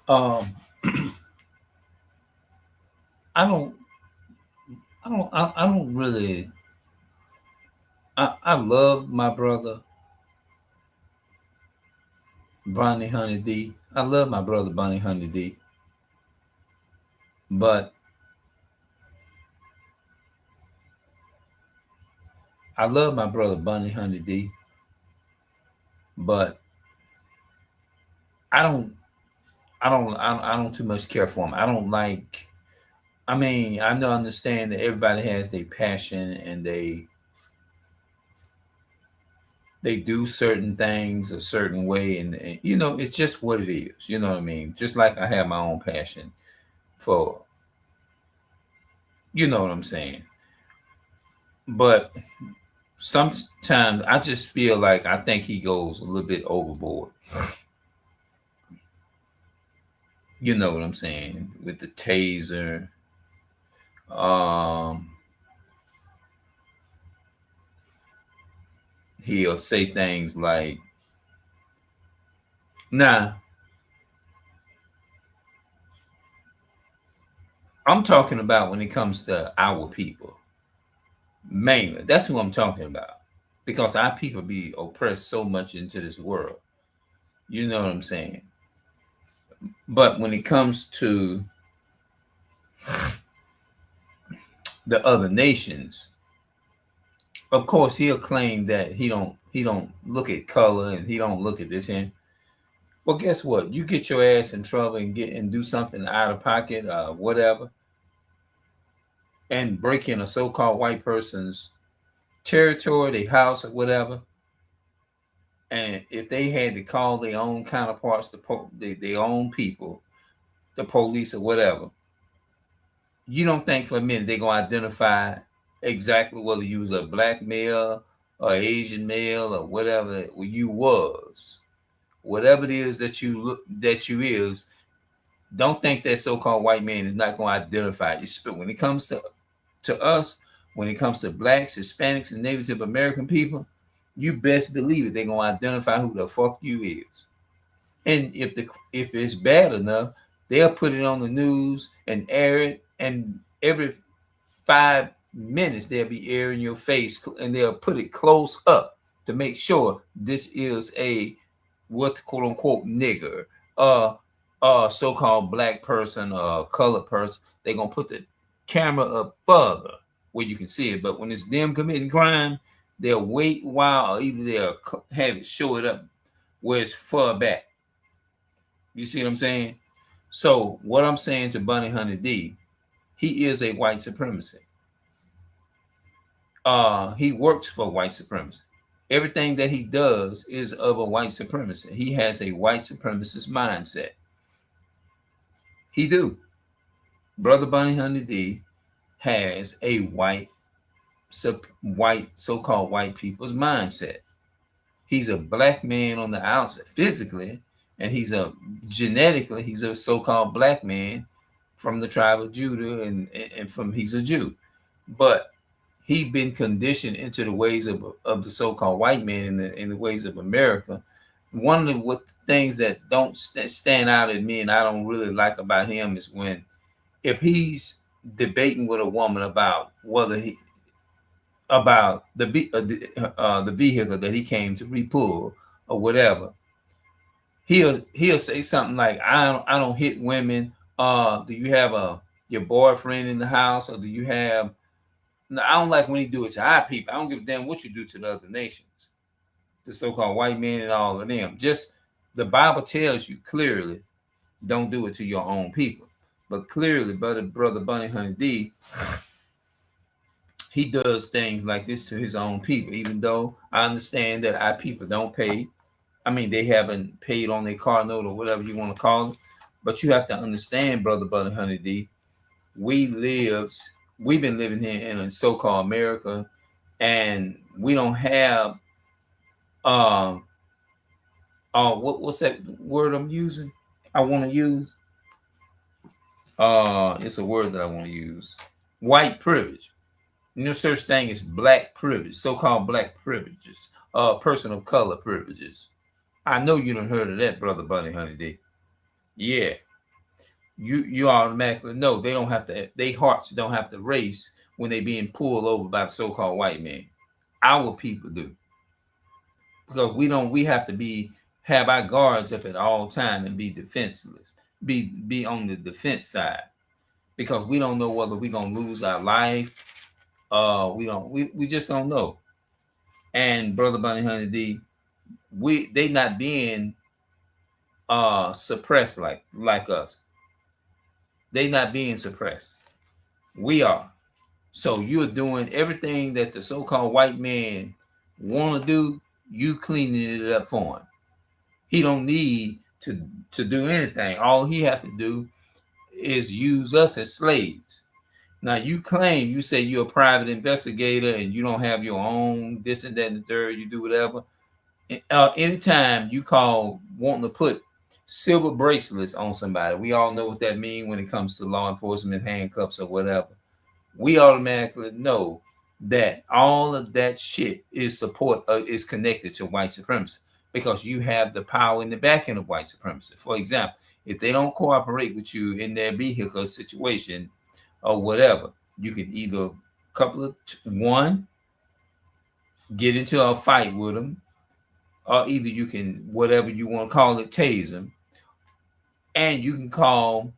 Um, I don't, I don't really. I love my brother Bonnie Honey D. I love my brother Bonnie Honey D. But I love my brother Bonnie Honey D. But I don't, I don't too much care for him. I don't like. I mean, I know understand that everybody has their passion and they do certain things a certain way, and you know it's just what it is. You know what I mean? Just like I have my own passion for, you know what I'm saying. But sometimes I just feel like I think he goes a little bit overboard. You know what I'm saying with the taser. Um, he'll say things like, "Nah, I'm talking about when it comes to our people." Mainly, that's who I'm talking about. Because our people be oppressed so much into this world. You know what I'm saying? But when it comes to the other nations, of course he'll claim that he don't look at color and he don't look at this and well guess what? You get your ass in trouble and get and do something out of pocket, whatever, and break in a so-called white person's territory, their house or whatever. And if they had to call their own counterparts, their own people, the police or whatever, you don't think for a minute they're gonna identify exactly whether you was a black male or Asian male or whatever you was, whatever it is that you look that you is. Don't think that so-called white man is not gonna identify you. But when it comes to us, when it comes to blacks, Hispanics, and Native American people, you best believe it. They're gonna identify who the fuck you is. And if it's bad enough, they'll put it on the news and air it. And every 5 minutes, they'll be airing your face and they'll put it close up to make sure this is a what quote unquote nigger, so-called black person or colored person. They're gonna put the camera up further where you can see it. But when it's them committing crime, they'll wait a while, or either they'll have it show it up where it's far back. You see what I'm saying? So what I'm saying to Bunny Honey D, he is a white supremacy. He works for white supremacy. Everything that he does is of a white supremacy. He has a white supremacist mindset. He do. Brother Bunny Honey D has a white so-called white people's mindset. He's a black man on the outside physically, and he's a so-called black man from the tribe of Judah, and from he's a Jew, but he been conditioned into the ways of the so-called white man in the ways of America. One of the things that don't stand out at me and I don't really like about him is when if he's debating with a woman about whether he about the vehicle that he came to repull or whatever, he'll say something like, I don't hit women. Do you have your boyfriend in the house, or do you have? No, I don't like when he do it to our people. I don't give a damn what you do to the other nations, the so-called white men and all of them. Just the Bible tells you clearly, don't do it to your own people. But clearly, brother Bunny Honey D, he does things like this to his own people, even though I understand that our people don't pay. I mean, they haven't paid on their car note or whatever you want to call it. But you have to understand, brother Bunny Honey D, we lives, we've been living here in a so-called America, and we don't have uh what's that word I'm using? I want to use it's a word that I want to use. White privilege. No such thing as black privilege, so-called black privileges, person of color privileges. I know you done heard of that, brother Bunny Honey D. Yeah. you automatically know they don't have to. Their hearts don't have to race when they being pulled over by the so-called white man. Our people do, because we don't. We have to have our guards up at all time and be defenseless. Be on the defense side, because we don't know whether we're gonna lose our life. We just don't know. And Brother Bunny Honey D, they not being suppressed like us. They not being suppressed. We are. So you're doing everything that the so-called white man want to do. You cleaning it up for him. He don't need to do anything. All he have to do is use us as slaves. Now you claim, you say you're a private investigator and you don't have your own this and that and the third. You do whatever. Anytime you call wanting to put silver bracelets on somebody, we all know what that means when it comes to law enforcement, handcuffs or whatever. We automatically know that all of that shit is connected to white supremacy, because you have the power in the back end of white supremacy. For example, if they don't cooperate with you in their vehicle situation or whatever, you can either get into a fight with them, or either you can, whatever you want to call it, tase them, and you can call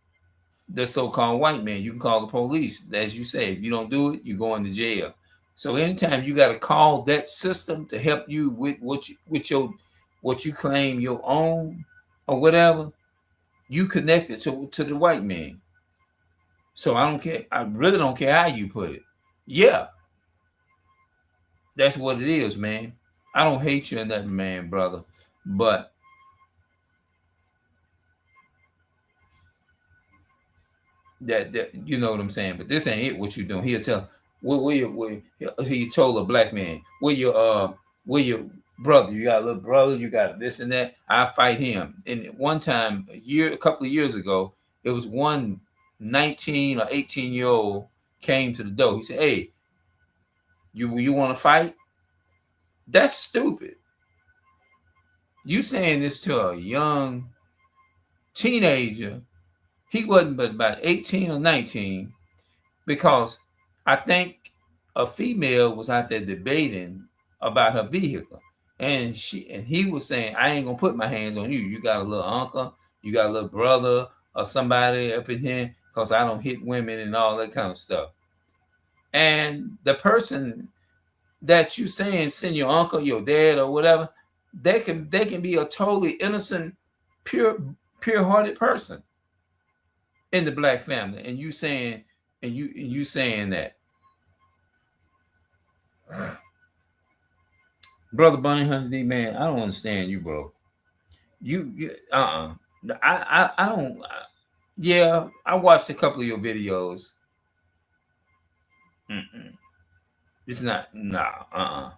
the so-called white man. You can call the police. As you say, if you don't do it, you go into jail. So anytime you got to call that system to help you with what you claim your own or whatever, you connected to the white man. So I don't care. I really don't care how you put it. Yeah, that's what it is, man. I don't hate you or nothing, man, brother. But that you know what I'm saying. But this ain't it. What you doing? He'll tell. He told a black man, where your brother? You got a little brother. You got this and that. I fight him. And one time, a couple of years ago, it was one 19 or 18-year-old came to the door. He said, "Hey, you want to fight?" That's stupid. You saying this to a young teenager. He wasn't but about 18 or 19, because I think a female was out there debating about her vehicle. And he was saying, I ain't gonna put my hands on you. You got a little uncle, you got a little brother or somebody up in here, because I don't hit women and all that kind of stuff. And the person that you saying send your uncle, your dad, or whatever, they can be a totally innocent, pure-hearted person in the black family, and you saying that. Brother Bunny Honey D, man, I don't understand you, bro. I don't. Yeah, I watched a couple of your videos. It's not, nah.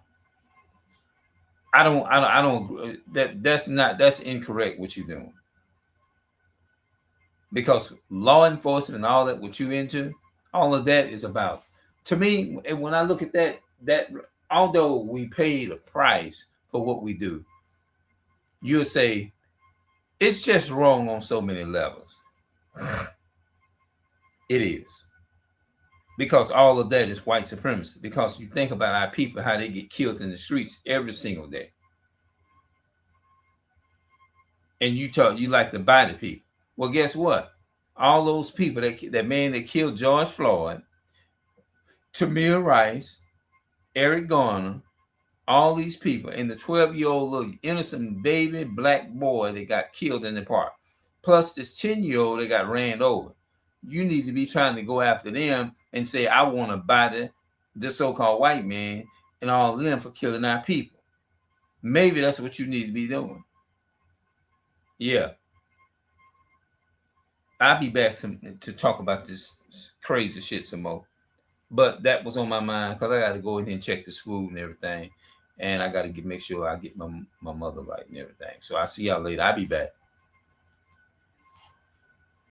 I don't. That's incorrect what you're doing. Because law enforcement and all that, what you into, all of that is about. To me, when I look at that although we paid a price for what we do, you'll say it's just wrong on so many levels. It is. Because all of that is white supremacy. Because you think about our people, how they get killed in the streets every single day. And you like to body people. Well, guess what? All those people, that man that killed George Floyd, Tamir Rice, Eric Garner, all these people, and the 12-year-old little innocent baby black boy that got killed in the park, plus this 10-year-old that got ran over. You need to be trying to go after them and say, I want to body this so-called white man and all of them for killing our people. Maybe that's what you need to be doing. Yeah. I'll be back to talk about this crazy shit some more. But that was on my mind, because I got to go in here and check this food and everything. And I got to make sure I get my mother right and everything. So I'll see y'all later. I'll be back.